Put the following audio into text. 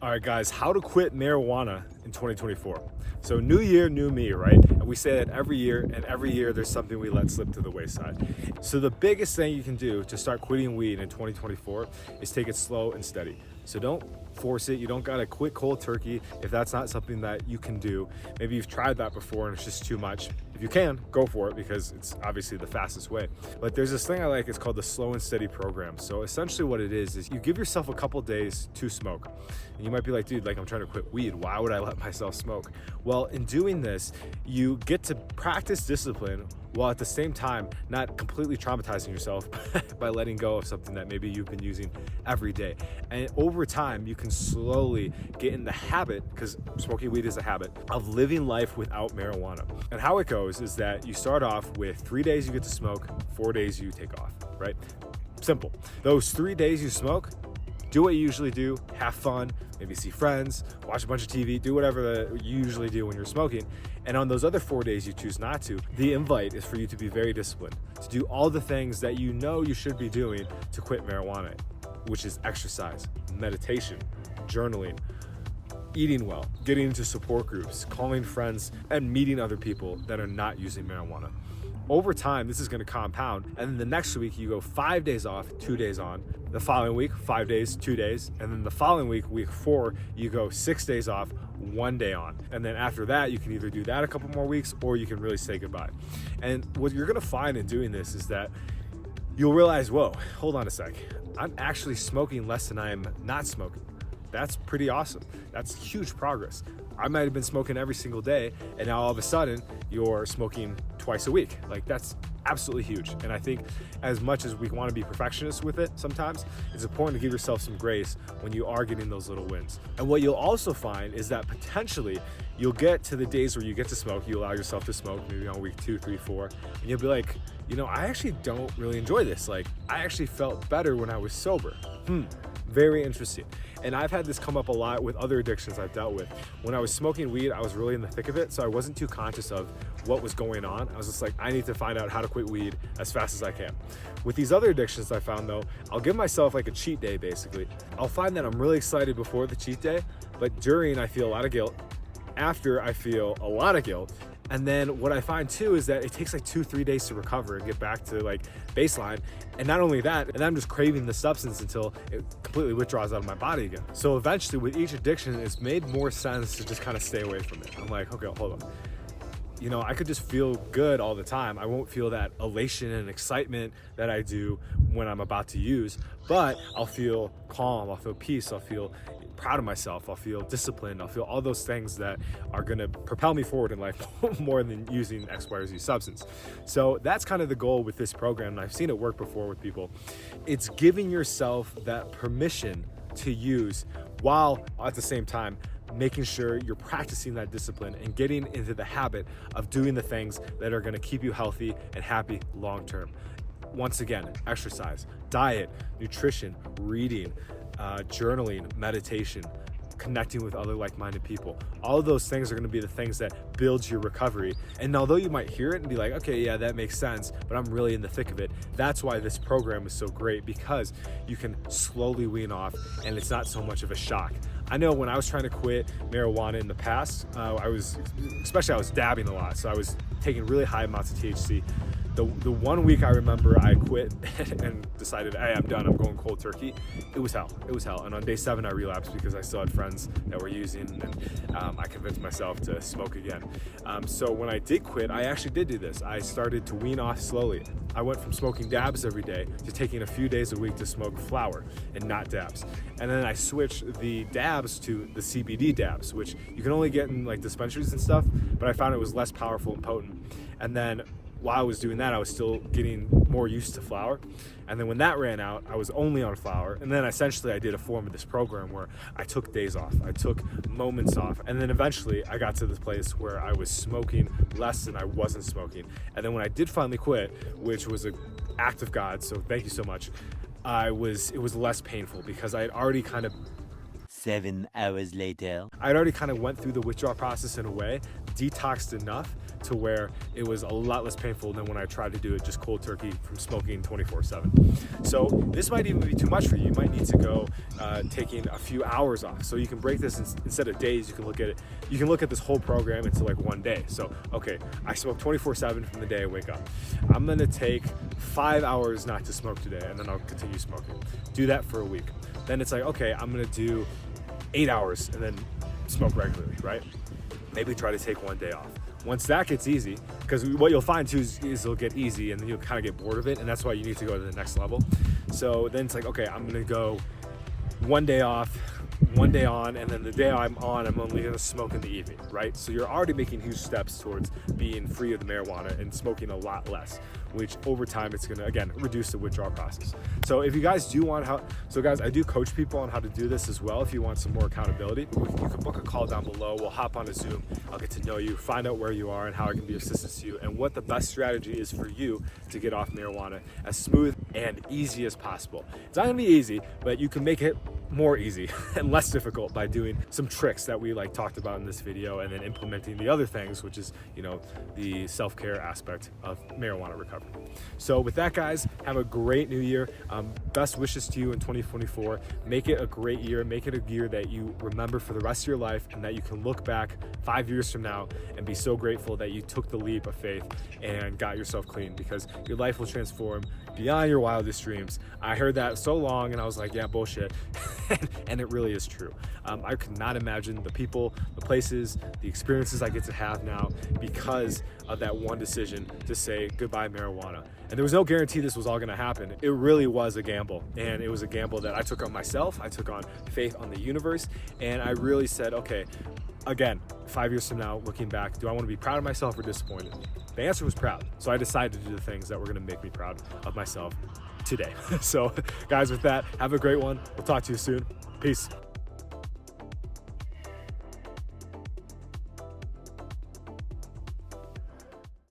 All right, guys, how to quit marijuana in 2024. So, new year, new me, right? And we say that every year, and every year there's something we let slip to the wayside. So, the biggest thing you can do to start quitting weed in 2024 is take it slow and steady. So, don't force it. You don't gotta quit cold turkey if that's not something that you can do. Maybe you've tried that before and it's just too much. If you can, go for it because it's obviously the fastest way. But there's this thing I like, it's called the slow and steady program. So essentially what it is you give yourself a couple days to smoke. And you might be like, dude, like I'm trying to quit weed. Why would I let myself smoke? Well, in doing this, you get to practice discipline while at the same time not completely traumatizing yourself by letting go of something that maybe you've been using every day. And over time, you can slowly get in the habit, because smoking weed is a habit, of living life without marijuana. And how it goes is that you start off with 3 days you get to smoke, 4 days you take off, right? Simple. Those 3 days you smoke, do what you usually do, have fun, maybe see friends, watch a bunch of TV, do whatever that you usually do when you're smoking. And on those other 4 days you choose not to, the invite is for you to be very disciplined, to do all the things that you know you should be doing to quit marijuana, which is exercise, meditation, journaling, eating well, getting into support groups, calling friends, and meeting other people that are not using marijuana. Over time, this is going to compound, and then the next week you go 5 days off, 2 days on. The following week, 5 days, 2 days, and then the following week, week 4, you go 6 days off, 1 day on. And then after that, you can either do that a couple more weeks, or you can really say goodbye. And what you're going to find in doing this is that you'll realize, whoa, hold on a sec. I'm actually smoking less than I am not smoking. That's pretty awesome. That's huge progress. I might have been smoking every single day, and now all of a sudden you're smoking twice a week. Like, that's absolutely huge. And I think as much as we want to be perfectionists with it sometimes, it's important to give yourself some grace when you are getting those little wins. And what you'll also find is that potentially you'll get to the days where you get to smoke, you allow yourself to smoke maybe on week 2, 3, 4, and you'll be like, you know, I actually don't really enjoy this. Like, I actually felt better when I was sober. Very interesting. And I've had this come up a lot with other addictions I've dealt with. When I was smoking weed, I was really in the thick of it, so I wasn't too conscious of what was going on. I was just like, I need to find out how to quit weed as fast as I can. With these other addictions I found though, I'll give myself like a cheat day basically. I'll find that I'm really excited before the cheat day, but during I feel a lot of guilt. After I feel a lot of guilt. And then what I find too is that it takes like 2-3 days to recover and get back to like baseline. And not only that, and I'm just craving the substance until it completely withdraws out of my body again. So eventually with each addiction, it's made more sense to just kind of stay away from it. I'm like, okay, hold on. You know, I could just feel good all the time. I won't feel that elation and excitement that I do when I'm about to use, but I'll feel calm, I'll feel peace, I'll feel proud of myself, I'll feel disciplined, I'll feel all those things that are gonna propel me forward in life more than using X, Y, or Z substance. So that's kind of the goal with this program, and I've seen it work before with people. It's giving yourself that permission to use while at the same time making sure you're practicing that discipline and getting into the habit of doing the things that are gonna keep you healthy and happy long term. Once again, exercise, diet, nutrition, reading, journaling, meditation, connecting with other like-minded people. All of those things are going to be the things that builds your recovery. And although you might hear it and be like, okay, yeah, that makes sense, but I'm really in the thick of it. That's why this program is so great, because you can slowly wean off and it's not so much of a shock. I know when I was trying to quit marijuana in the past, I was dabbing a lot. So I was taking really high amounts of THC. The 1 week I remember I quit and decided, hey, I'm done, I'm going cold turkey. It was hell. And on day 7 I relapsed because I still had friends that were using, and I convinced myself to smoke again. So when I did quit, I actually did do this. I started to wean off slowly. I went from smoking dabs every day to taking a few days a week to smoke flower and not dabs. And then I switched the dabs to the CBD dabs, which you can only get in like dispensaries and stuff, but I found it was less powerful and potent. And then while I was doing that, I was still getting more used to flower. And then when that ran out, I was only on flower. And then essentially I did a form of this program where I took days off, I took moments off. And then eventually I got to this place where I was smoking less than I wasn't smoking. And then when I did finally quit, which was an act of God, so thank you so much, it was less painful because I had already kind of 7 hours later. I'd already kind of went through the withdrawal process in a way, detoxed enough to where it was a lot less painful than when I tried to do it just cold turkey from smoking 24/7. So this might even be too much for you. You might need to go taking a few hours off. So you can break this instead of days. You can look at it. You can look at this whole program into like one day. So okay, I smoke 24/7 from the day I wake up. I'm gonna take 5 hours not to smoke today, and then I'll continue smoking. Do that for a week. Then it's like, okay, I'm gonna do 8 hours and then smoke regularly, right? Maybe try to take one day off. Once that gets easy, because what you'll find too is it'll get easy and then you'll kind of get bored of it, and that's why you need to go to the next level. So then it's like, okay, I'm gonna go one day off, one day on, and then the day I'm on, I'm only gonna smoke in the evening, right? So you're already making huge steps towards being free of the marijuana and smoking a lot less, which over time it's gonna, again, reduce the withdrawal process. So if you guys do want help, so guys, I do coach people on how to do this as well if you want some more accountability. You can book a call down below. We'll hop on a Zoom. I'll get to know you, find out where you are and how I can be of assistance to you and what the best strategy is for you to get off marijuana as smooth and easy as possible. It's not gonna be easy, but you can make it more easy and less difficult by doing some tricks that we like talked about in this video, and then implementing the other things, which is, you know, the self-care aspect of marijuana recovery. So with that, guys, have a great new year. Best wishes to you in 2024. Make it a great year. Make it a year that you remember for the rest of your life, and that you can look back 5 years from now and be so grateful that you took the leap of faith and got yourself clean, because your life will transform beyond your wildest dreams. I heard that so long and I was like, yeah, bullshit. And it really is true. I could not imagine the people, the places, the experiences I get to have now because of that one decision to say goodbye marijuana. And there was no guarantee this was all gonna happen. It really was a gamble. And it was a gamble that I took on myself. I took on faith on the universe. And I really said, okay, again, 5 years from now, looking back, do I want to be proud of myself or disappointed? The answer was proud. So I decided to do the things that were going to make me proud of myself today. So guys, with that, have a great one. We'll talk to you soon. Peace.